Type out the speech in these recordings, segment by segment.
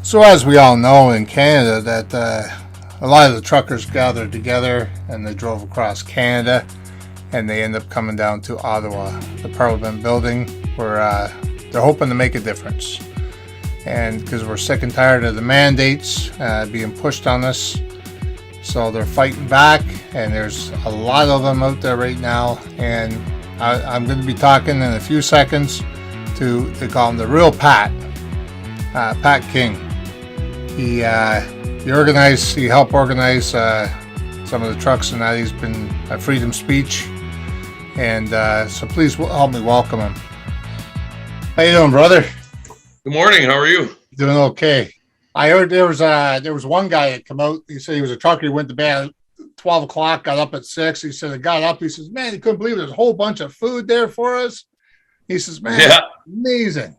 So as we all know in Canada that a lot of the truckers gathered together and they drove across Canada and they end up coming down to Ottawa, the Parliament building, where they're hoping to make a difference. And because we're sick and tired of the mandates being pushed on us, so they're fighting back, and there's a lot of them out there right now. And I'm going to be talking in a few seconds to call him the real Pat King. He helped organize some of the trucks, and that he's been at Freedom Speech. And so please help me welcome him. How you doing, brother? Good morning. How are you? Doing okay. I heard there was one guy that come out. He said he was a trucker. He went to bed at 12 o'clock, got up at 6. He said he got up. He says, man, he couldn't believe there's a whole bunch of food there for us. He says, man, yeah. Amazing.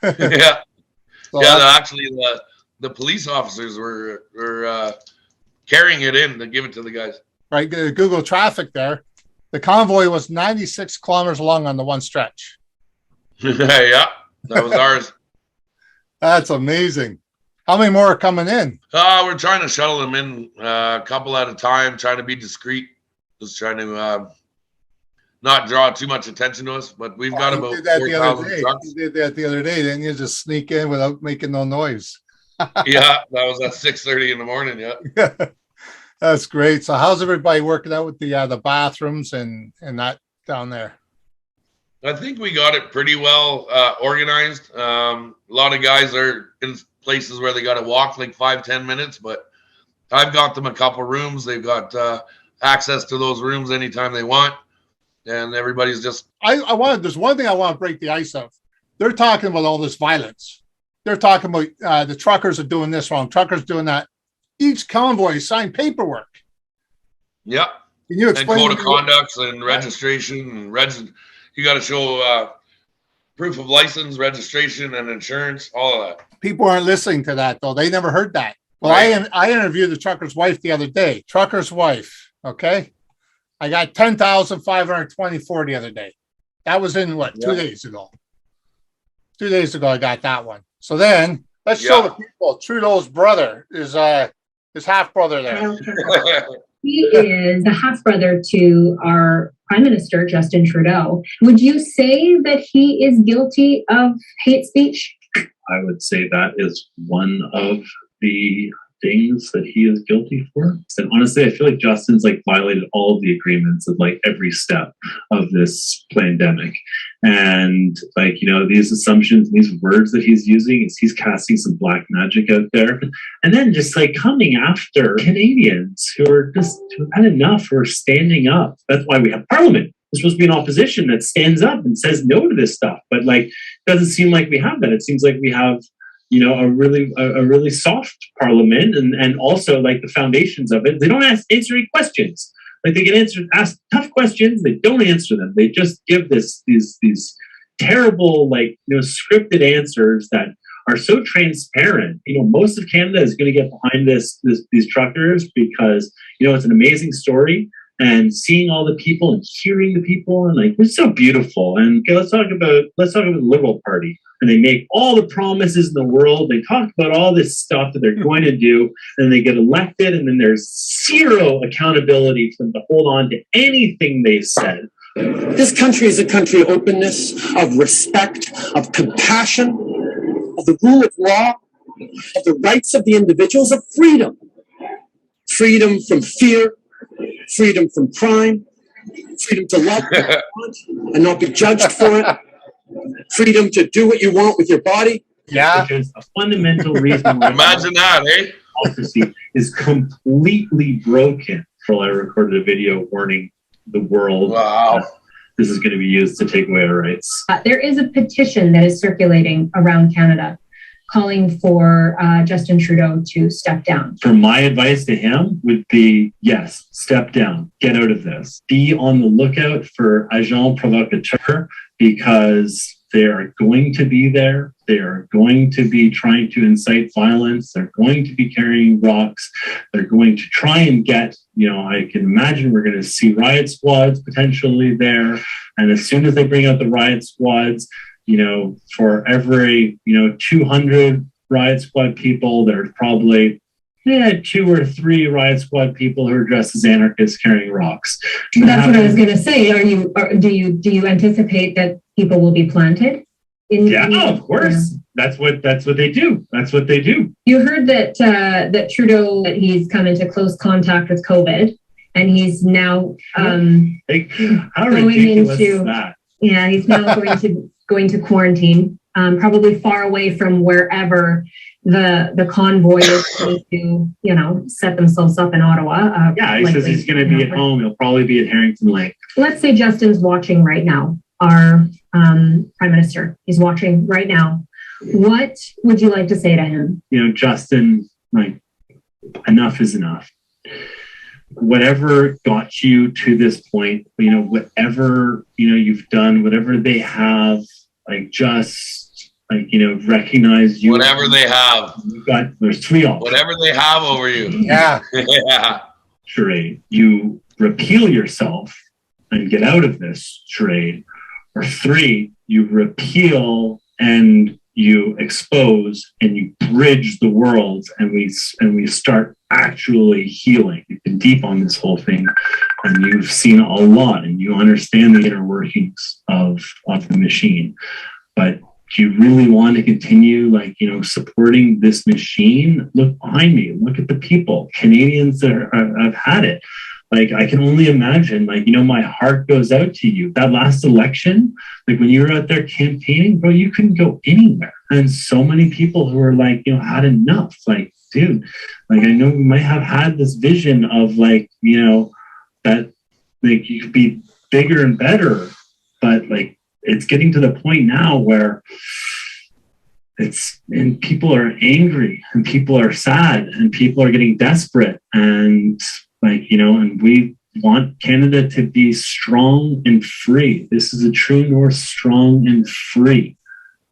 Yeah. So actually the police officers were carrying it in to give it to the guys. Right. Google traffic there. The convoy was 96 kilometers long on the one stretch. Yeah, that was ours. That's amazing. How many more are coming in? We're trying to shuttle them in a couple at a time, trying to be discreet, just trying to not draw too much attention to us. But we've got about 4,000 trucks. You did that the other day, didn't you? Just sneak in without making no noise. Yeah, that was at 6:30 in the morning. Yeah. That's great. So how's everybody working out with the bathrooms and that down there? I think we got it pretty well organized. A lot of guys are in places where they got to walk like 5-10 minutes, but I've got them a couple rooms. They've got access to those rooms anytime they want, and everybody's just. There's one thing I want to break the ice of. They're talking about all this violence. They're talking about the truckers are doing this wrong. Truckers doing that. Each convoy signed paperwork. Yeah. Can you explain? And code of conducts and registration and you got to show proof of license, registration, and insurance, all of that. People aren't listening to that, though. They never heard that. Well, right. I interviewed the trucker's wife the other day. Trucker's wife, okay? I got 10,524 the other day. That was in, 2 days ago? 2 days ago, I got that one. So then, let's show the people. Trudeau's brother is his half-brother there. He is the half-brother to our Prime Minister, Justin Trudeau. Would you say that he is guilty of hate speech? I would say that is one of the things that he is guilty for. And honestly, I feel like Justin's violated all of the agreements at every step of this pandemic. And these assumptions, these words that he's using, he's casting some black magic out there. And then just coming after Canadians who've had enough, who are standing up. That's why we have Parliament. There's supposed to be an opposition that stands up and says no to this stuff. But it doesn't seem like we have that. It seems like we have a really soft parliament, and also the foundations of it. They don't answer any questions. They get asked tough questions. They don't answer them. They just give these terrible scripted answers that are so transparent. Most of Canada is going to get behind these truckers because it's an amazing story. And seeing all the people and hearing the people and it's so beautiful. And okay, let's talk about the Liberal Party. And they make all the promises in the world. They talk about all this stuff that they're going to do, and they get elected, and then there's zero accountability for them to hold on to anything they said. This country is a country of openness, of respect, of compassion, of the rule of law, of the rights of the individuals, of freedom. Freedom from fear, freedom from crime, freedom to love what you want and not be judged for it, freedom to do what you want with your body. Yeah. Which is a fundamental reason why imagine that, democracy is completely broken. I recorded a video warning the world. Wow. This is going to be used to take away our rights. There is a petition that is circulating around Canada calling for Justin Trudeau to step down. For my advice to him would be, yes, step down, get out of this. Be on the lookout for agents provocateurs, because they are going to be there. They are going to be trying to incite violence. They're going to be carrying rocks. They're going to try and get, I can imagine we're going to see riot squads potentially there. And as soon as they bring out the riot squads, for every, 200 riot squad people. There's probably 2 or 3 riot squad people who are dressed as anarchists carrying rocks. That's what I was going to say. Do you anticipate that people will be planted? Of course. Yeah. That's what they do. That's what they do. You heard that that Trudeau, that he's come into close contact with COVID, and he's now how ridiculous is that? Yeah, he's now going to quarantine, probably far away from wherever the convoy is going to, set themselves up in Ottawa. He says he's going to be at home. He'll probably be at Harrington Lake. Let's say Justin's watching right now. Our Prime Minister is watching right now. What would you like to say to him? Justin, enough is enough. Whatever got you to this point, whatever, you've done, whatever they have, recognize you. Whatever they have. There's 3 options. Whatever they have over you. Yeah. Yeah. Charade. You repeal yourself and get out of this charade. Or 3, you repeal and you expose and you bridge the worlds, and we start actually healing. You've been deep on this whole thing, and you've seen a lot, and you understand the inner workings of the machine. But do you really want to continue supporting this machine? Look behind me. Look at the people. Canadians that have had it. I can only imagine, my heart goes out to you. That last election, when you were out there campaigning, bro, you couldn't go anywhere. And so many people who were had enough. Dude, I know we might have had this vision of that you could be bigger and better, but it's getting to the point now where and people are angry, and people are sad, and people are getting desperate, and and we want Canada to be strong and free. This is a true north, strong and free.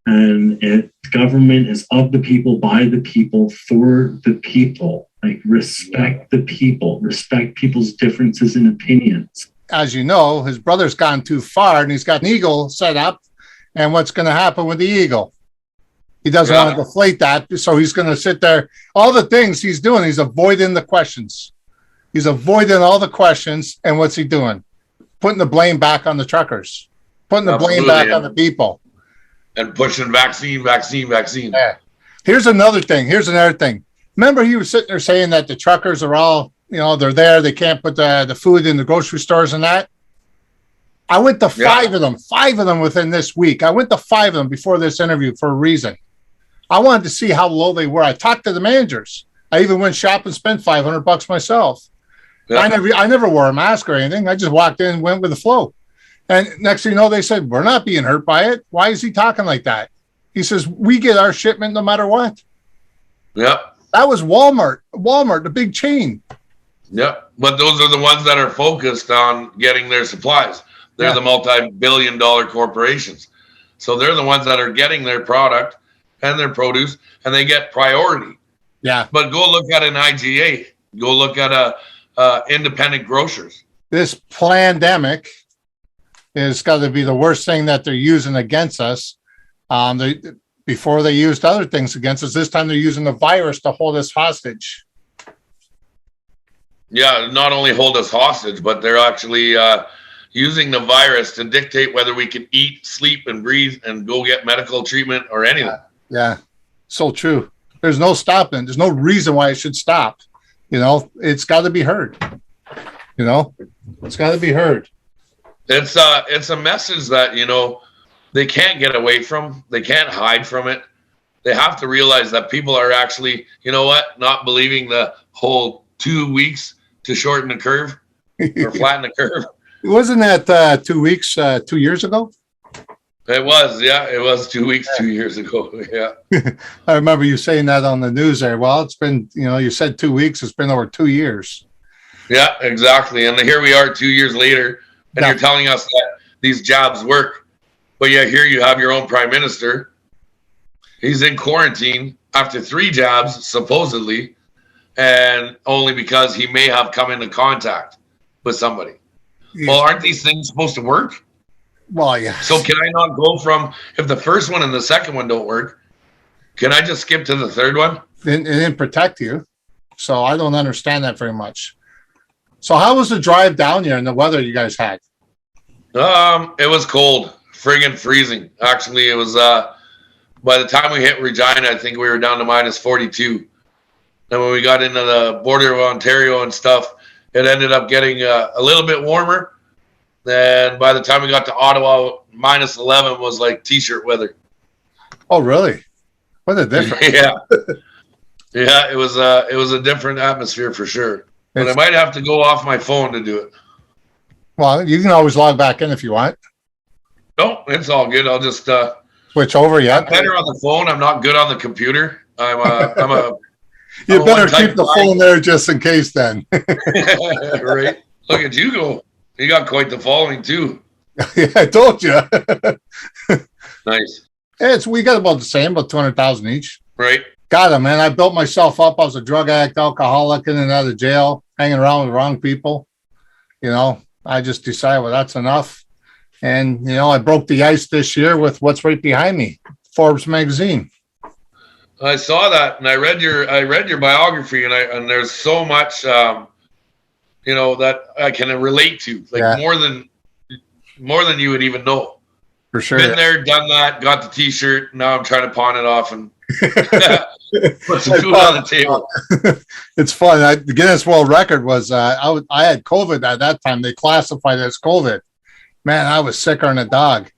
And government is of the people, by the people, for the people. Respect the people, respect people's differences and opinions. As you know, his brother's gone too far, and he's got an eagle set up. And what's going to happen with the eagle? He doesn't want to deflate that, so he's going to sit there. All the things he's doing, he's avoiding the questions. He's avoiding all the questions, and what's he doing? Putting the blame back on the truckers, putting the blame back on the people. And pushing vaccine. Yeah. Here's another thing. Remember, he was sitting there saying that the truckers are all, they're there. They can't put the food in the grocery stores and that. I went to 5 of them within this week. I went to 5 of them before this interview for a reason. I wanted to see how low they were. I talked to the managers. I even went shop and spent $500 myself. Yeah. I never wore a mask or anything. I just walked in and went with the flow. And next thing you know, they said, we're not being hurt by it. Why is he talking like that? He says, we get our shipment no matter what. Yep. That was Walmart, the big chain. Yep. But those are the ones that are focused on getting their supplies. They're the multi-billion-dollar corporations. So they're the ones that are getting their product and their produce, and they get priority. Yeah. But go look at an IGA. Go look at independent grocers. This pandemic is got to be the worst thing that they're using against us. Before they used other things against us, this time they're using the virus to hold us hostage. Yeah, not only hold us hostage, but they're actually using the virus to dictate whether we can eat, sleep, and breathe and go get medical treatment or anything. Yeah, so true. There's no stopping. There's no reason why it should stop. It's got to be heard. It's got to be heard. It's a message that, they can't get away from. They can't hide from it. They have to realize that people are actually, not believing the whole 2 weeks to shorten the curve or flatten the curve. Wasn't that 2 weeks, 2 years ago? It was, yeah. It was 2 weeks, 2 years ago. Yeah. I remember you saying that on the news there. Well, it's been, you said 2 weeks. It's been over 2 years. Yeah, exactly. And here we are 2 years later, and you're telling us that these jabs work. But yeah, here you have your own prime minister. He's in quarantine after 3 jabs, supposedly, and only because he may have come into contact with somebody. Yeah. Well, aren't these things supposed to work? Well, yeah. So can I not go from, if the first one and the second one don't work, Can I just skip to the third one? It didn't protect you. So I don't understand that very much. So how was the drive down here and the weather you guys had? It was cold, friggin' freezing. Actually, it was, by the time we hit Regina, I think we were down to minus 42. And when we got into the border of Ontario and stuff, it ended up getting a little bit warmer. Then by the time we got to Ottawa, minus 11 was like t-shirt weather. Oh, really? What a difference. Yeah. Yeah, it was a different atmosphere for sure. But I might have to go off my phone to do it. Well, you can always log back in if you want. No, it's all good. I'll just switch over. Yeah, I'm better on the phone. I'm not good on the computer. You better keep the phone there just in case then. Right. Look at you go. You got quite the following too. Yeah, I told you. Nice. We got about the same, about 200,000 each. Right. Got him, man. I built myself up. I was a drug addict, alcoholic, in and out of jail, hanging around with the wrong people. You know, I just decided, well, that's enough. And, you know, I broke the ice this year with what's right behind me, Forbes magazine. I saw that, and I read your biography, and there's so much, you know, that I can relate to, like more than you would even know. For sure. Been there, done that, got the T-shirt. Now I'm trying to pawn it off and put some food on the table. It's fun. The Guinness World Record was I had COVID at that time. They classified it as COVID. Man, I was sicker than a dog.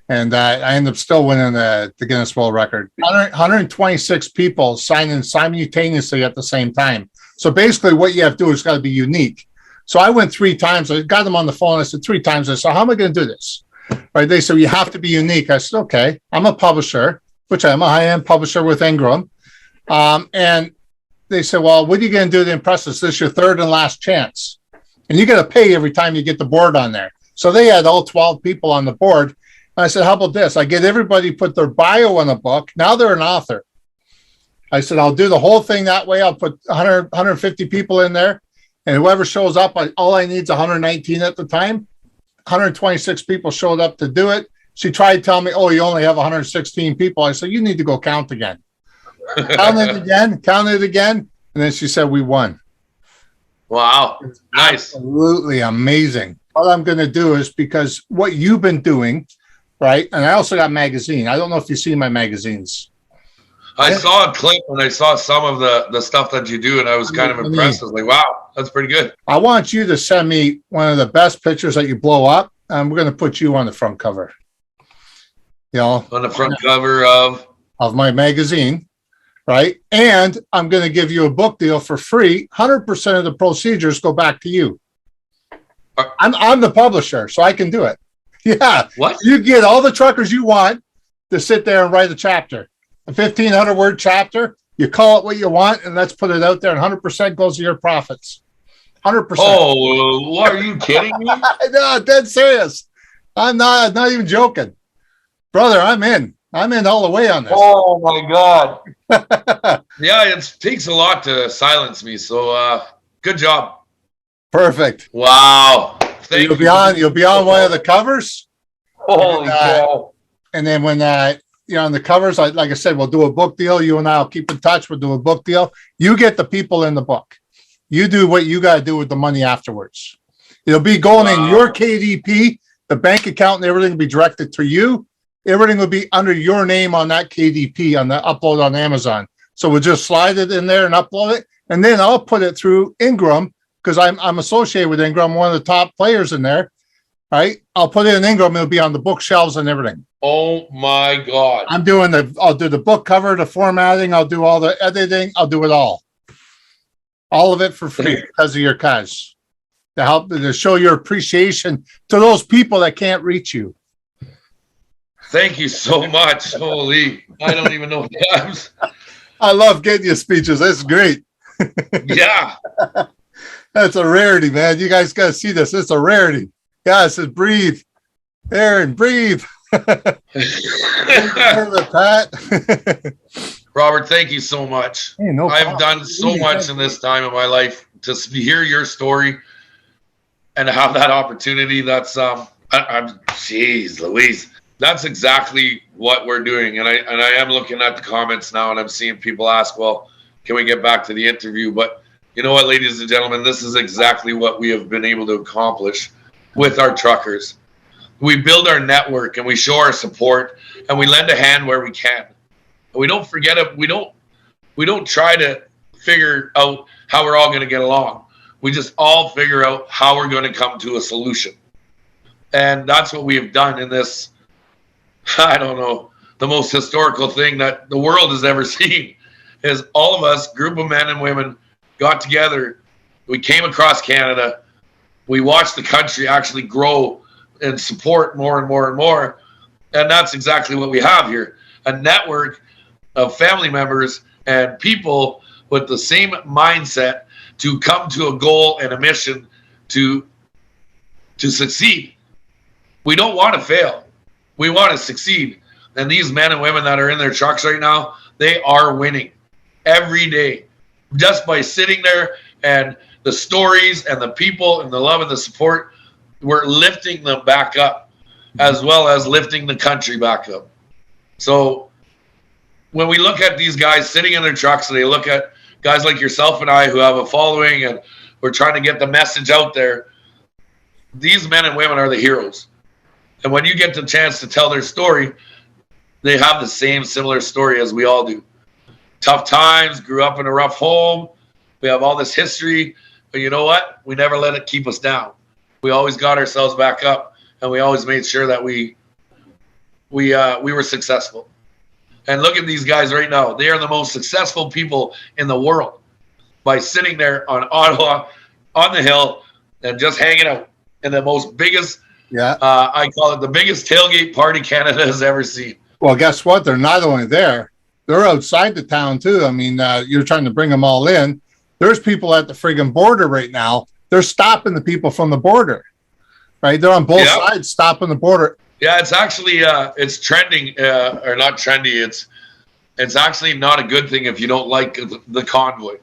And I ended up still winning the Guinness World Record. 126 people signing simultaneously at the same time. So basically what you have to do is got to be unique. So I went 3 times. I got them on the phone. I said 3 times. I said, how am I going to do this? Right? They said, you have to be unique. I said, okay. I'm a publisher, which I am a high-end publisher with Ingram. And they said, well, what are you going to do to impress us? This is your 3rd and last chance. And you got to pay every time you get the board on there. So they had all 12 people on the board. I said, how about this? I get everybody put their bio on a book. Now they're an author. I said, I'll do the whole thing that way. I'll put 100, 150 people in there. And whoever shows up, all I need is 119 at the time. 126 people showed up to do it. She tried to tell me, oh, you only have 116 people. I said, you need to go count again. Count it again. And then she said, we won. Wow. Nice. Absolutely amazing. What I'm going to do is, because what you've been doing, right? And I also got magazine. I don't know if you see my magazines. I saw a clip and I saw some of the stuff that you do, and I was kind of impressed. I was like, wow, that's pretty good. I want you to send me one of the best pictures that you blow up, and we're going to put you on the front cover. You know, on the front cover of my magazine, right? And I'm going to give you a book deal for free. 100% of the procedures go back to you. I'm the publisher, so I can do it. Yeah. What? You get all the truckers you want to sit there and write a chapter. A 1,500-word chapter. You call it what you want, and let's put it out there, and 100% goes to your profits. 100%. Oh, what, are you kidding me? No, dead serious. I'm not even joking. Brother, I'm in all the way on this. Oh, my God. Yeah, it takes a lot to silence me, so good job. Perfect. Wow. You'll be on one of the covers. Holy cow. And then when you're on the covers, like I said, we'll do a book deal. You and I will keep in touch. We'll do a book deal. You get the people in the book. You do what you got to do with the money afterwards. It'll be going in your KDP, the bank account, and everything will be directed to you. Everything will be under your name on that KDP on the upload on Amazon. So we'll just slide it in there and upload it. And then I'll put it through Ingram, because I'm associated with Ingram, one of the top players in there. Right? I'll put it in Ingram. It'll be on the bookshelves and everything. Oh my God. I'll do the book cover, the formatting. I'll do all the editing. I'll do it all. All of it for free because of your cause. To show your appreciation to those people that can't reach you. Thank you so much. Holy, I don't even know times. I love getting your speeches. That's great. Yeah. That's a rarity, man. You guys got to see this. It's a rarity. Yeah, it says breathe. Aaron, breathe. Robert, thank you so much. Hey, no I've done so much in this time of my life to hear your story and have that opportunity. That's I'm jeez Louise. That's exactly what we're doing. And I am looking at the comments now, and I'm seeing people ask, well, can we get back to the interview? But you know what, ladies and gentlemen, this is exactly what we have been able to accomplish with our truckers. We build our network and we show our support and we lend a hand where we can. And we don't forget it. We don't try to figure out how we're all going to get along. We just all figure out how we're going to come to a solution. And that's what we have done in this, I don't know, the most historical thing that the world has ever seen is all of us, group of men and women, got together. We came across Canada. We watched the country actually grow and support more and more and more. And that's exactly what we have here. A network of family members and people with the same mindset to come to a goal and a mission to succeed. We don't want to fail. We want to succeed. And these men and women that are in their trucks right now, they are winning every day just by sitting there, and the stories and the people and the love and the support, we're lifting them back up as well as lifting the country back up. So when we look at these guys sitting in their trucks and they look at guys like yourself and I who have a following and we're trying to get the message out there, these men and women are the heroes. And when you get the chance to tell their story, they have the same similar story as we all do. Tough times, grew up in a rough home. We have all this history, but you know what? We never let it keep us down. We always got ourselves back up, and we always made sure that we were successful. And look at these guys right now. They are the most successful people in the world by sitting there on Ottawa, on the hill, and just hanging out in the most biggest, I call it the biggest tailgate party Canada has ever seen. Well, guess what? They're not only there. They're outside the town, too. I mean, you're trying to bring them all in. There's people at the friggin' border right now. They're stopping the people from the border, right? They're on both sides stopping the border. Yeah, it's actually, it's trending, or not trendy. It's actually not a good thing if you don't like the convoy.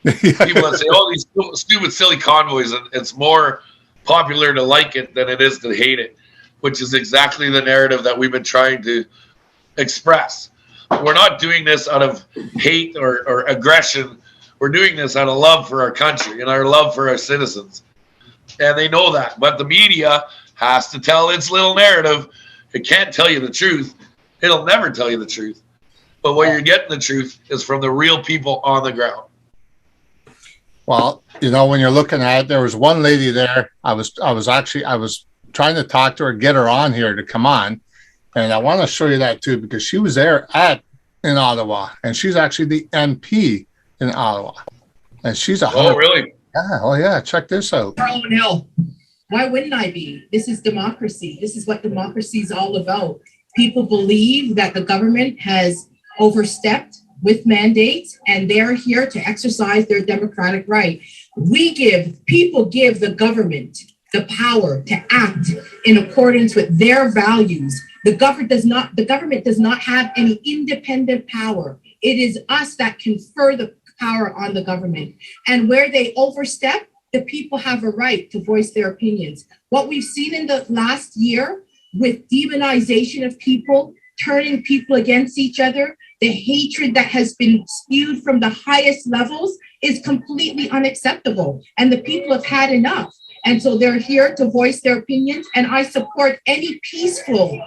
People that say, oh, these stupid, silly convoys, and it's more popular to like it than it is to hate it, which is exactly the narrative that we've been trying to express. We're not doing this out of hate or aggression. We're doing this out of love for our country and our love for our citizens. And they know that. But the media has to tell its little narrative. It can't tell you the truth. It'll never tell you the truth. But what you're getting the truth is from the real people on the ground. Well, you know, when you're looking at it, there was one lady there. I was trying to talk to her, get her on here to come on. And I want to show you that too, because she was there in Ottawa, and she's actually the MP in Ottawa, and she's Oh, really? Yeah. Oh, yeah. Check this out. Parliament Hill. Why wouldn't I be? This is democracy. This is what democracy is all about. People believe that the government has overstepped with mandates, and they're here to exercise their democratic right. People give the government the power to act in accordance with their values. The government does not have any independent power. It is us that confer the power on the government. And where they overstep, the people have a right to voice their opinions. What we've seen in the last year with demonization of people, turning people against each other, the hatred that has been spewed from the highest levels is completely unacceptable. And the people have had enough. And so they're here to voice their opinions. And I support any peaceful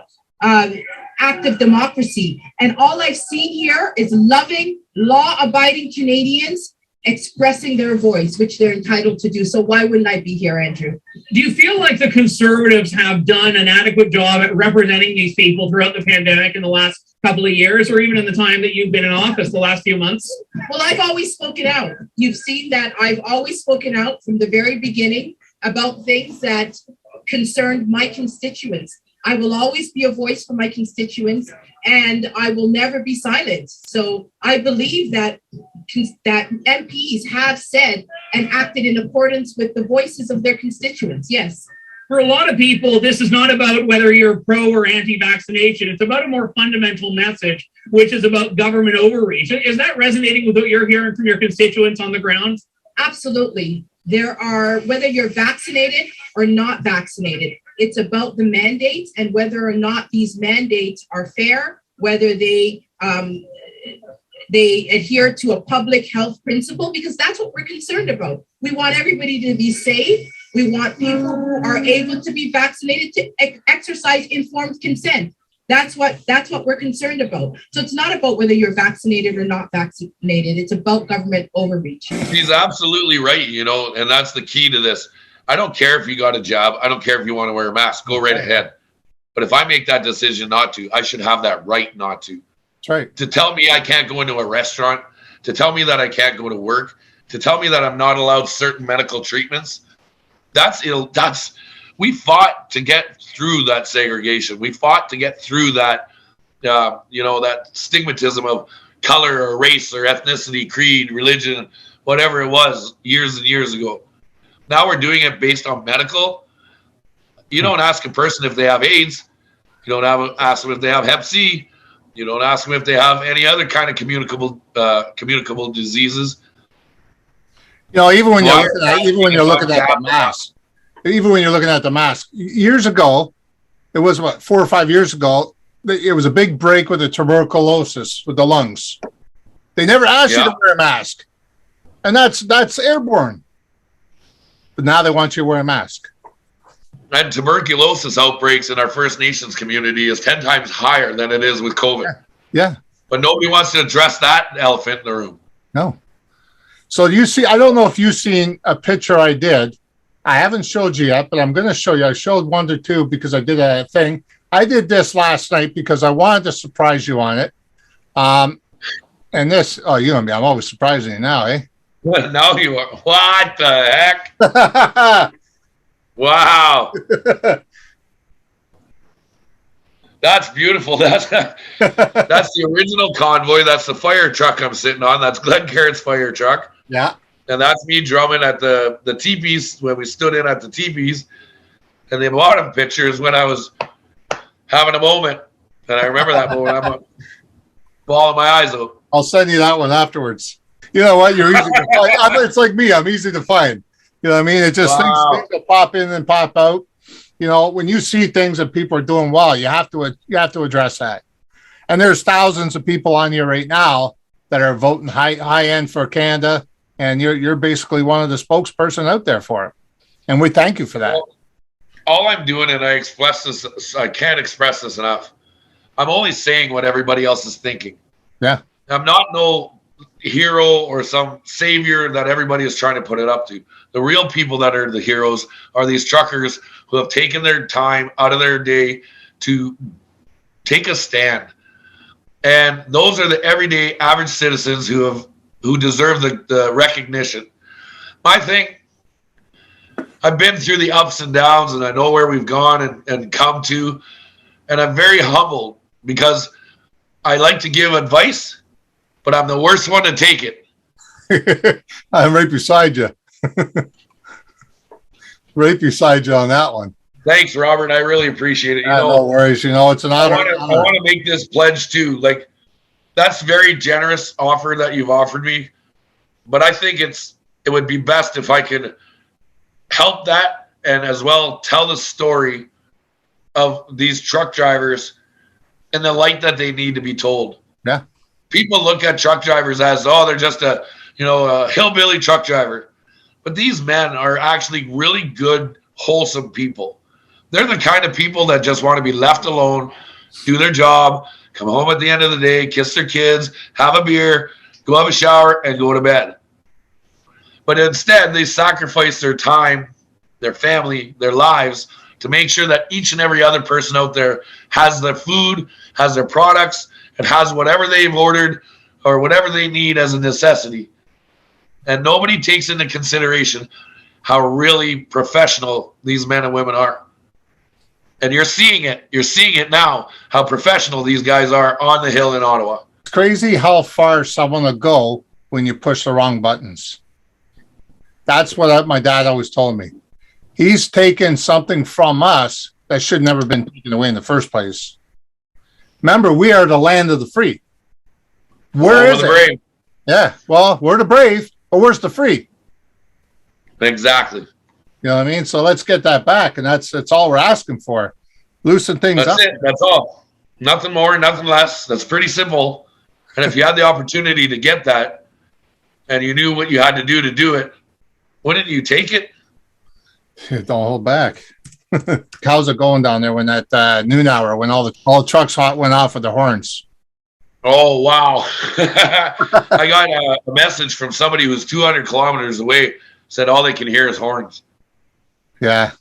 act of democracy. And all I've seen here is loving, law-abiding Canadians expressing their voice, which they're entitled to do. So why wouldn't I be here, Andrew? Do you feel like the Conservatives have done an adequate job at representing these people throughout the pandemic in the last couple of years, or even in the time that you've been in office the last few months? Well, I've always spoken out. You've seen that I've always spoken out from the very beginning about things that concerned my constituents. I will always be a voice for my constituents, and I will never be silent. So I believe that MPs have said and acted in accordance with the voices of their constituents. Yes. For a lot of people, this is not about whether you're pro or anti-vaccination. It's about a more fundamental message, which is about government overreach. Is that resonating with what you're hearing from your constituents on the ground? Absolutely. There are, whether you're vaccinated or not vaccinated, It's about the mandates and whether or not these mandates are fair, whether they adhere to a public health principle, because that's what we're concerned about. We want everybody to be safe. We want people who are able to be vaccinated to exercise informed consent. That's what we're concerned about. So it's not about whether you're vaccinated or not vaccinated. It's about government overreach. He's absolutely right, and that's the key to this. I don't care if you got a jab. I don't care if you want to wear a mask. Go right ahead. But if I make that decision not to, I should have that right not to. That's right. To tell me I can't go into a restaurant, to tell me that I can't go to work, to tell me that I'm not allowed certain medical treatments, we fought to get through that segregation. We fought to get through that, that stigmatism of color or race or ethnicity, creed, religion, whatever it was years and years ago. Now we're doing it based on medical. You don't ask a person if they have AIDS. You don't ask them if they have Hep C. You don't ask them if they have any other kind of communicable diseases. Even when you're looking at the mask, years ago, it was 4 or 5 years ago, it was a big break with the tuberculosis with the lungs. They never asked you to wear a mask, and that's airborne. But now they want you to wear a mask. And tuberculosis outbreaks in our First Nations community is 10 times higher than it is with COVID. Yeah. But nobody wants to address that elephant in the room. No. So I don't know if you've seen a picture I did. I haven't showed you yet, but I'm going to show you. I showed 1 to 2 because I did a thing. I did this last night because I wanted to surprise you on it. And this, you and me, I'm always surprising you now, eh? Well, now you are. What the heck? Wow. That's beautiful. That's the original Convoy. That's the fire truck I'm sitting on. That's Glenn Carrott's fire truck. Yeah. And that's me drumming at the teepees when we stood in at the teepees. And the bottom picture is when I was having a moment. And I remember that moment. I'm bawling my eyes out. I'll send you that one afterwards. You know what? You're easy to find. It's like me. I'm easy to find. You know what I mean? It just things will pop in and pop out. When you see things that people are doing well, you have to address that. And there's thousands of people on here right now that are voting high end for Canada, and you're basically one of the spokesperson out there for it. And we thank you for that. Well, all I'm doing, and I can't express this enough. I'm only saying what everybody else is thinking. Yeah. I'm not no hero or some savior that everybody is trying to put it up to. The real people that are the heroes are these truckers who have taken their time out of their day to take a stand. And those are the everyday average citizens who deserve the recognition. My thing, I've been through the ups and downs, and I know where we've gone and come to, and I'm very humbled because I like to give advice, but I'm the worst one to take it. I'm right beside you. Right beside you on that one. Thanks, Robert. I really appreciate it. No worries. It's an honor. I want to make this pledge too. Like, that's very generous offer that you've offered me, but I think it would be best if I could help that and as well tell the story of these truck drivers in the light that they need to be told. Yeah. People look at truck drivers as, they're just a hillbilly truck driver. But these men are actually really good, wholesome people. They're the kind of people that just want to be left alone, do their job, come home at the end of the day, kiss their kids, have a beer, go have a shower, and go to bed. But instead, they sacrifice their time, their family, their lives to make sure that each and every other person out there has their food, has their products, and has whatever they've ordered or whatever they need as a necessity. And nobody takes into consideration how really professional these men and women are. And you're seeing it. You're seeing it now, how professional these guys are on the Hill in Ottawa. It's crazy how far someone will go when you push the wrong buttons. That's what my dad always told me. He's taken something from us that should never been taken away in the first place. Remember, we are the land of the free. Where is it? Brave. Yeah, well, we're the brave, but where's the free? Exactly. You know what I mean? So let's get that back, and that's all we're asking for. Loosen things up. That's it. That's all. Nothing more, nothing less. That's pretty simple. And if you had the opportunity to get that, and you knew what you had to do it, wouldn't you take it? Don't hold back. How's it going down there when that noon hour, when all the trucks went off with the horns? Oh, wow. I got a message from somebody who's 200 kilometers away, said all they can hear is horns. Yeah,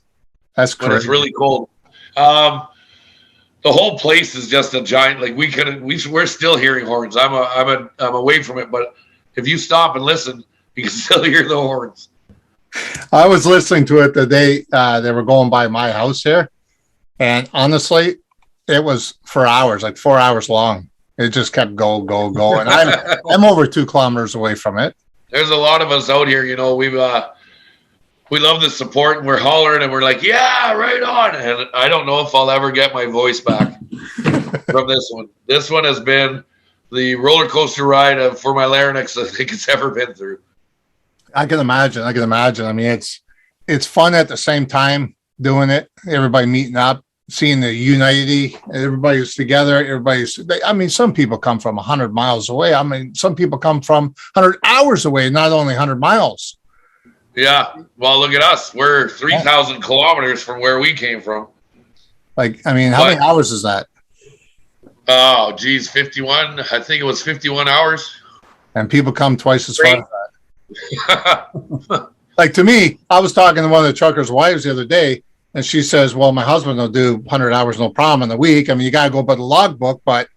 that's crazy. When it's really cold. The whole place is just a giant, like we're still hearing horns. I'm away from it, but if you stop and listen, you can still hear the horns. I was listening to it the day they were going by my house here, and honestly, it was for hours, like 4 hours long. It just kept go, and I'm over 2 kilometers away from it. There's a lot of us out here, you know. We love the support, and we're hollering, and we're like, yeah, right on. And I don't know if I'll ever get my voice back from this one. This one has been the roller coaster ride for my larynx I think it's ever been through. I can imagine. I mean, it's fun at the same time doing it. Everybody meeting up, seeing the unity. Everybody's together. I mean, some people come from 100 miles away. I mean, some people come from 100 hours away, not only 100 miles. Yeah. Well, look at us. We're 3,000 kilometers from where we came from. Like, I mean, how many hours is that? Oh, geez, 51. I think it was 51 hours. And people come twice as far as that. Like, to me, I was talking to one of the truckers' wives the other day, and she says, well, my husband will do 100 hours, no problem in the week. I mean, you got to go by the logbook, but,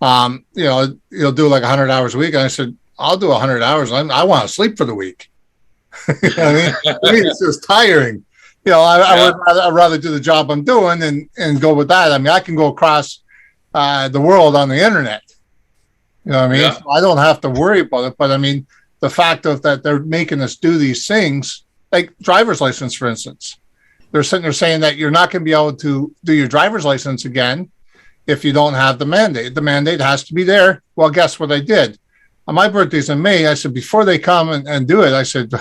you know, you'll do like 100 hours a week. And I said, I'll do 100 hours. I want to sleep for the week. You know what I mean? To me, it's just tiring. You know, I'd rather do the job I'm doing and go with that. I mean, I can go across the world on the internet. You know what I mean? Yeah. So I don't have to worry about it. But I mean, the fact of that they're making us do these things, like driver's license, for instance, they're sitting there saying that you're not going to be able to do your driver's license again if you don't have the mandate. The mandate has to be there. Well, guess what I did? On my birthday's in May. I said, before they come and do it, I said,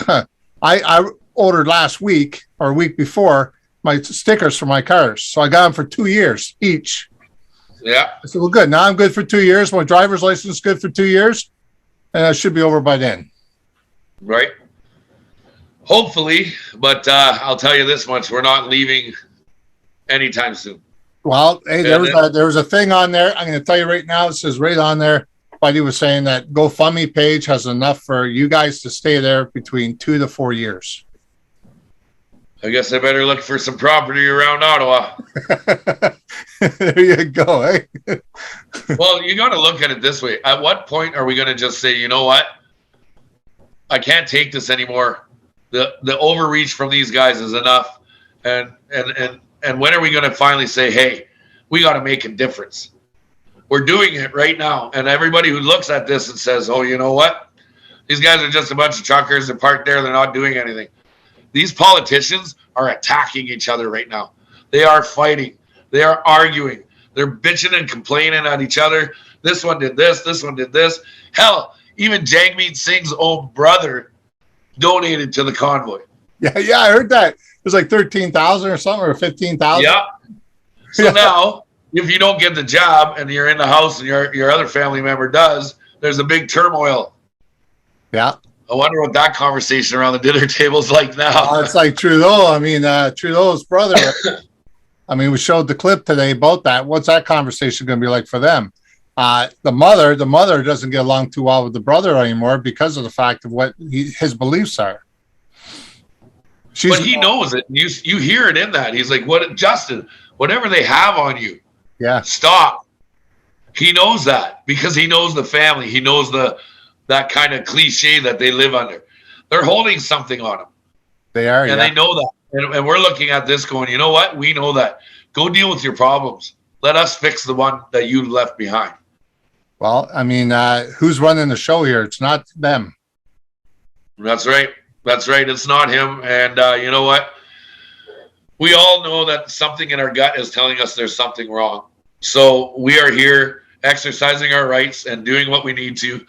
I ordered last week or week before my stickers for my cars. So I got them for 2 years each. Yeah. I said, well, good. Now I'm good for 2 years. My driver's license is good for 2 years. And I should be over by then. Right. Hopefully. But I'll tell you this much. We're not leaving anytime soon. Well, hey, there was a thing on there. I'm going to tell you right now. It says right on there. Buddy was saying that GoFundMe page has enough for you guys to stay there between 2 to 4 years. I guess I better look for some property around Ottawa. There you go. Eh? Well, you got to look at it this way. At what point are we going to just say, you know what? I can't take this anymore. The overreach from these guys is enough. And when are we going to finally say, hey, we got to make a difference? We're doing it right now. And everybody who looks at this and says, oh, you know what? These guys are just a bunch of truckers. They're parked there. They're not doing anything. These politicians are attacking each other right now. They are fighting. They are arguing. They're bitching and complaining at each other. This one did this. This one did this. Hell, even Jagmeet Singh's own brother donated to the convoy. Yeah, I heard that. It was like 13,000 or something, or 15,000. Yeah. So now, if you don't get the job and you're in the house and your other family member does, there's a big turmoil. Yeah. I wonder what that conversation around the dinner table is like now. It's like Trudeau. I mean, Trudeau's brother. I mean, we showed the clip today about that. What's that conversation going to be like for them? The mother doesn't get along too well with the brother anymore because of the fact of what his beliefs are. But he knows it. You hear it in that. He's like, "What, Justin? Whatever they have on you, stop." He knows that because he knows the family. He knows that kind of cliche that they live under. They're holding something on them. They are, and they know that. And we're looking at this going, you know what? We know that. Go deal with your problems. Let us fix the one that you left behind. Well, I mean, who's running the show here? It's not them. That's right. That's right. It's not him. And you know what? We all know that something in our gut is telling us there's something wrong. So we are here exercising our rights and doing what we need to.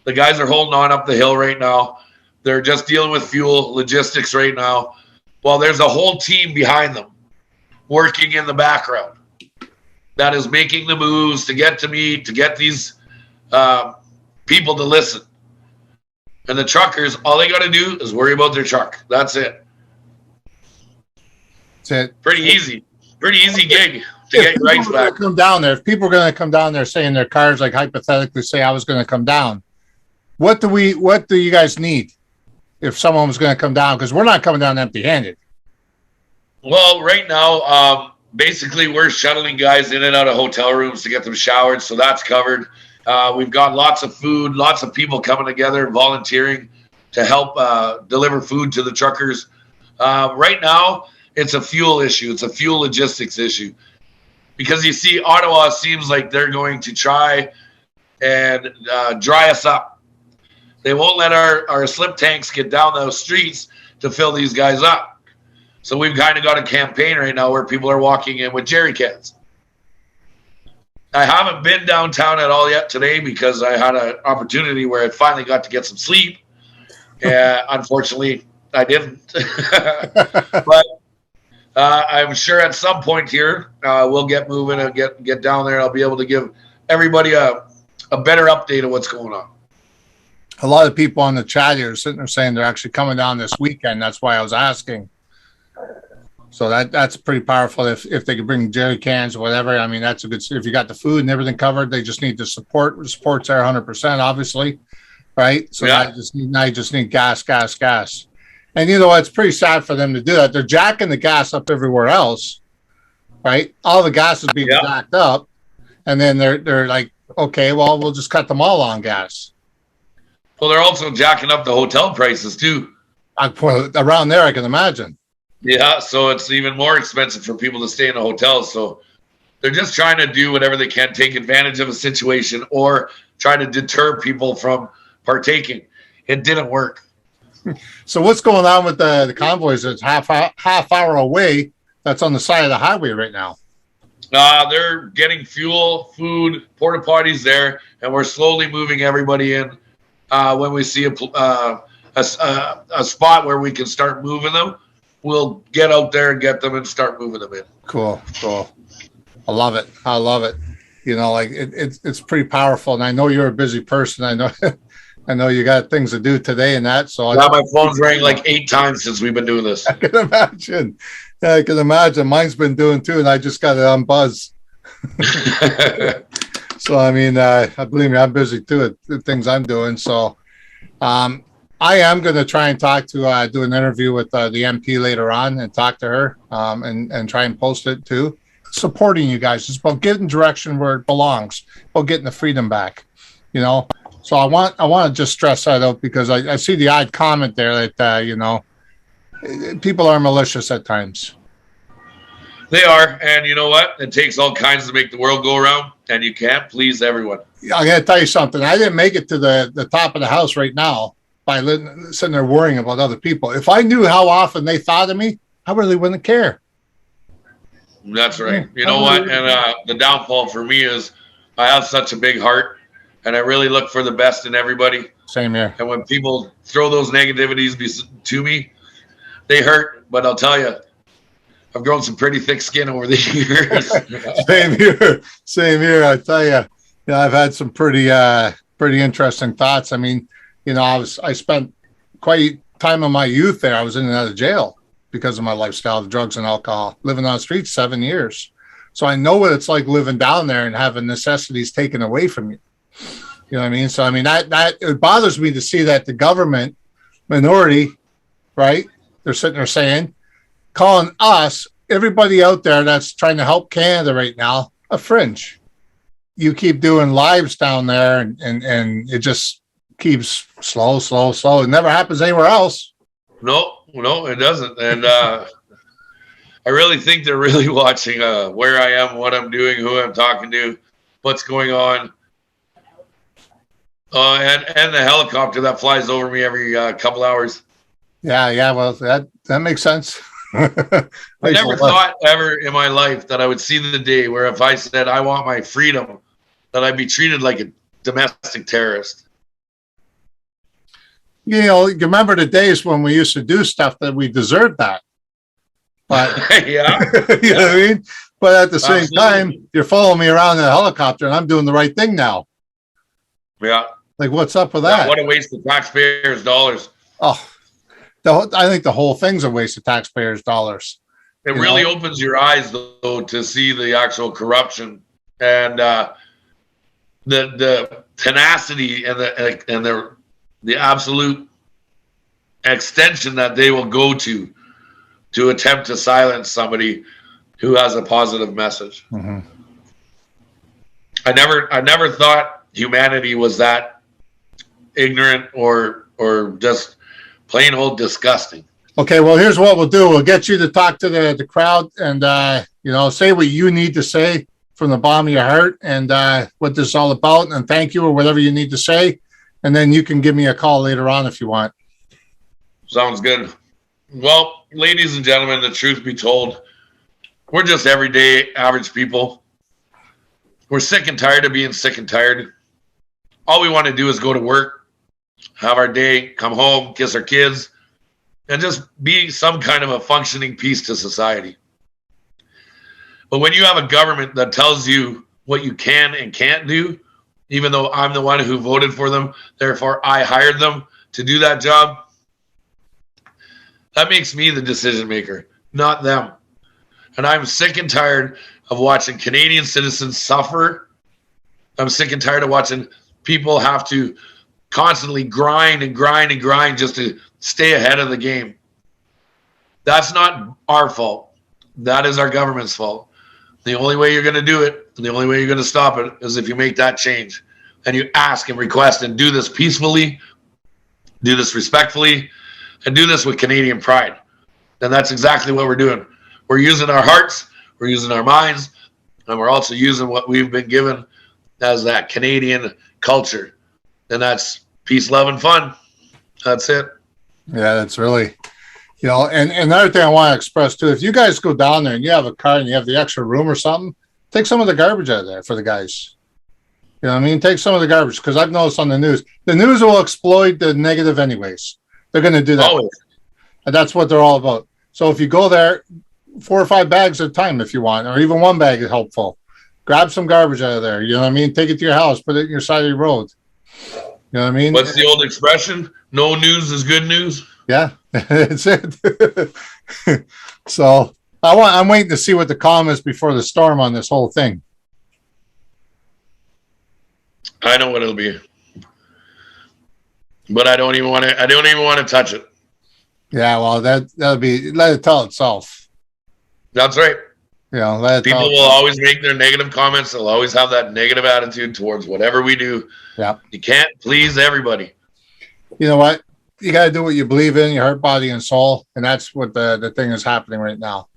The guys are holding on up the hill right now. They're just dealing with fuel logistics right now. Well, there's a whole team behind them working in the background that is making the moves to get to me, to get these people to listen. And the truckers, all they got to do is worry about their truck. That's it. That's it. Pretty easy gig to get your rights back. Come down there. If people are going to come down there saying their cars, like hypothetically say I was going to come down, what do you guys need if someone was going to come down? Because we're not coming down empty-handed. Well, right now, basically we're shuttling guys in and out of hotel rooms to get them showered, so that's covered. We've got lots of food, lots of people coming together, volunteering to help deliver food to the truckers. Right now, it's a fuel issue. It's a fuel logistics issue. Because you see, Ottawa seems like they're going to try and dry us up. They won't let our slip tanks get down those streets to fill these guys up. So we've kind of got a campaign right now where people are walking in with jerry cans. I haven't been downtown at all yet today because I had an opportunity where I finally got to get some sleep. Unfortunately, I didn't. But I'm sure at some point here we'll get moving and get down there. I'll be able to give everybody a better update of what's going on. A lot of people on the chat here are sitting there saying they're actually coming down this weekend. That's why I was asking. So that's pretty powerful. If they could bring jerry cans or whatever, I mean, that's a good. If you got the food and everything covered, they just need the support. The support's there 100%, obviously, right? So yeah. now you just need gas. And you know what? It's pretty sad for them to do that. They're jacking the gas up everywhere else, right? All the gas is being jacked up, and then they're like, okay, well, we'll just cut them all on gas. Well, they're also jacking up the hotel prices too. Around there, I can imagine. Yeah, so it's even more expensive for people to stay in a hotel. So they're just trying to do whatever they can, take advantage of a situation or try to deter people from partaking. It didn't work. So what's going on with the convoys that's half hour away that's on the side of the highway right now? They're getting fuel, food, porta potties there, and we're slowly moving everybody in when we see a spot where we can start moving them. We'll get out there and get them and start moving them in. Cool. I love it. You know, like it's pretty powerful. And I know you're a busy person. I know you got things to do today and that. So my phone's rang like 8 times since we've been doing this. I can imagine. Yeah, I can imagine. Mine's been doing too, and I just got it on buzz. So I mean, believe me, I'm busy too at the things I'm doing. So I am going to try and talk to do an interview with the MP later on and talk to her and try and post it too. Supporting you guys. It's about getting direction where it belongs, about getting the freedom back, you know. So I want to just stress that out because I see the odd comment there that you know, people are malicious at times. They are, and you know what? It takes all kinds to make the world go around, and you can't please everyone. I'm going to tell you something. I didn't make it to the top of the house right now by sitting there worrying about other people. If I knew how often they thought of me, I really wouldn't care. That's right. You know what? And the downfall for me is I have such a big heart, and I really look for the best in everybody. Same here. And when people throw those negativities to me, they hurt. But I'll tell you, I've grown some pretty thick skin over the years. Same here. I tell you, I've had some pretty interesting thoughts. I mean, you know, I spent quite time of my youth there. I was in and out of jail because of my lifestyle of drugs and alcohol, living on the streets 7 years. So I know what it's like living down there and having necessities taken away from you. You know what I mean? So, I mean, that it bothers me to see that the government minority, right? They're sitting there saying, calling us, everybody out there that's trying to help Canada right now, a fringe. You keep doing lives down there and it just keeps slow. It never happens anywhere else. No, it doesn't. And I really think they're really watching where I am, what I'm doing, who I'm talking to, what's going on. And the helicopter that flies over me every couple hours. Yeah. Well, that makes sense. I never thought ever in my life that I would see the day where if I said I want my freedom, that I'd be treated like a domestic terrorist. You know, you remember the days when we used to do stuff that we deserved that. But Yeah. you know what I mean? But at the same Absolutely. time, you're following me around in a helicopter and I'm doing the right thing now. Yeah. Like, what's up with Yeah, that? what a waste of taxpayers' dollars. Oh, I think the whole thing's a waste of taxpayers' dollars. It really opens your eyes, though, to see the actual corruption and the tenacity and the absolute extension that they will go to attempt to silence somebody who has a positive message. Mm-hmm. I never thought humanity was that ignorant or just plain old disgusting. Okay, well, here's what we'll do. We'll get you to talk to the crowd and, say what you need to say from the bottom of your heart and what this is all about. And thank you or whatever you need to say. And then you can give me a call later on if you want. Sounds good. Well, ladies and gentlemen, the truth be told, we're just everyday average people. We're sick and tired of being sick and tired. All we want to do is go to work, have our day, come home, kiss our kids, and just be some kind of a functioning piece to society. But when you have a government that tells you what you can and can't do, even though I'm the one who voted for them, therefore I hired them to do that job, that makes me the decision maker, not them. And I'm sick and tired of watching Canadian citizens suffer. I'm sick and tired of watching people have to constantly grind and grind and grind just to stay ahead of the game. That's not our fault. That is our government's fault. The only way you're going to do it, and the only way you're going to stop it, is if you make that change. And you ask and request and do this peacefully, do this respectfully, and do this with Canadian pride. And that's exactly what we're doing. We're using our hearts, we're using our minds, and we're also using what we've been given as that Canadian culture. And that's peace, love, and fun. That's it. Yeah, that's really, and another thing I want to express too, if you guys go down there and you have a car and you have the extra room or something, take some of the garbage out of there for the guys. You know what I mean? Take some of the garbage, because I've noticed on the news will exploit the negative anyways. They're going to do that. Always. And that's what they're all about. So if you go there, 4 or 5 bags at a time if you want, or even 1 bag is helpful. Grab some garbage out of there. You know what I mean? Take it to your house, put it in your side of your road. You know what I mean? What's the old expression? No news is good news. Yeah, that's it. So I'm waiting to see what the calm is before the storm on this whole thing. I know what it'll be, but I don't even want to touch it. Yeah, well, that'll be, let it tell itself. That's right. Let it People will always make their negative comments. They'll always have that negative attitude towards whatever we do. Yeah. You can't please everybody. You know what? You got to do what you believe in, your heart, body, and soul. And that's what the thing is happening right now.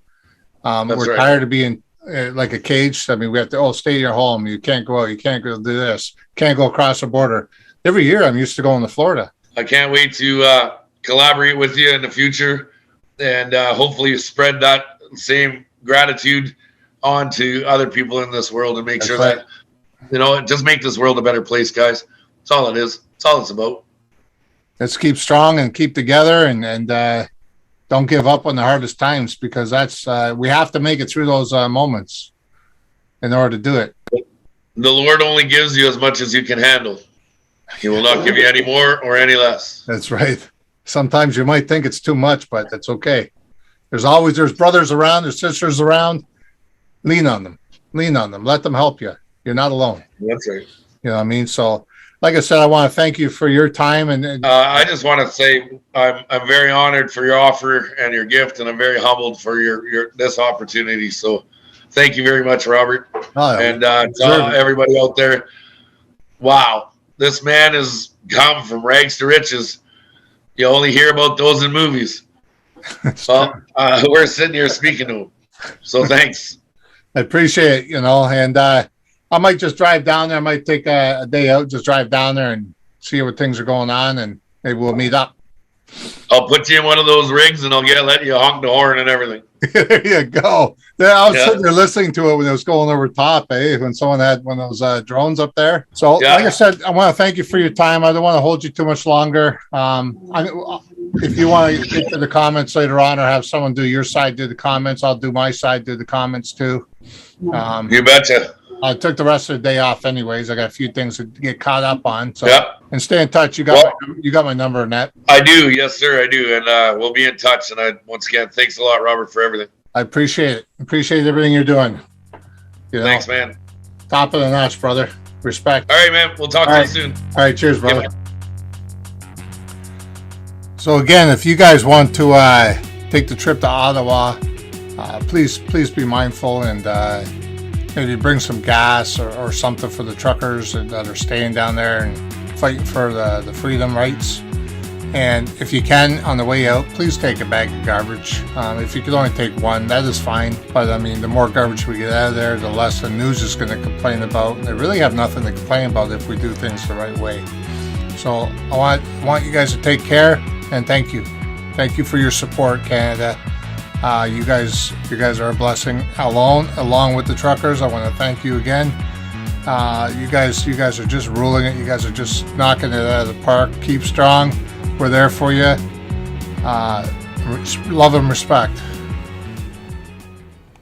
We're right. tired of being like a cage. I mean, we have to, stay in your home. You can't go out. You can't go do this. Can't go across the border. Every year I'm used to going to Florida. I can't wait to collaborate with you in the future and hopefully spread that same gratitude on to other people in this world and make That's sure right. that, just make this world a better place, guys. That's all it is. That's all it's about. Let's keep strong and keep together and don't give up on the hardest times, because that's we have to make it through those moments in order to do it. The Lord only gives you as much as you can handle. He will not give you any more or any less. That's right. Sometimes you might think it's too much, but that's okay. There's brothers around, there's sisters around. Lean on them. Let them help you. You're not alone. That's right. You know what I mean? So, like I said, I want to thank you for your time. And I just want to say I'm very honored for your offer and your gift, and I'm very humbled for your this opportunity. So, thank you very much, Robert. And to everybody out there, wow, this man has come from rags to riches. You only hear about those in movies. Well, we're sitting here speaking to him. So thanks. I appreciate it, and I might just drive down there. I might take a day out, just drive down there and see what things are going on, and maybe we'll meet up. I'll put you in one of those rigs and I'll let you honk the horn and everything. There you go. I was sitting there listening to it when it was going over top, when someone had one of those drones up there. So, like I said, I want to thank you for your time. I don't want to hold you too much longer. My if you want to get to the comments later on, or have someone do your side, do the comments, I'll do my side, do the comments too. You betcha. I took the rest of the day off anyways. I got a few things to get caught up on. So, Yep. and stay in touch. You got my number, Annette. I do. Yes, sir. I do. And we'll be in touch. And once again, thanks a lot, Robert, for everything. I appreciate it. Appreciate everything you're doing. You know, Thanks, man. top of the notch, brother. Respect. All right, man. We'll talk to you soon. All right. Cheers, brother. Yeah. So again, if you guys want to take the trip to Ottawa, please be mindful and maybe bring some gas or something for the truckers that are staying down there and fighting for the freedom rights. And if you can, on the way out, please take a bag of garbage. If you could only take one, that is fine. But I mean, the more garbage we get out of there, the less the news is going to complain about. And they really have nothing to complain about if we do things the right way. So I want you guys to take care, and thank you. Thank you for your support, Canada. You guys are a blessing. Along with the truckers, I want to thank you again. You guys are just ruling it. You guys are just knocking it out of the park. Keep strong. We're there for you. Love and respect.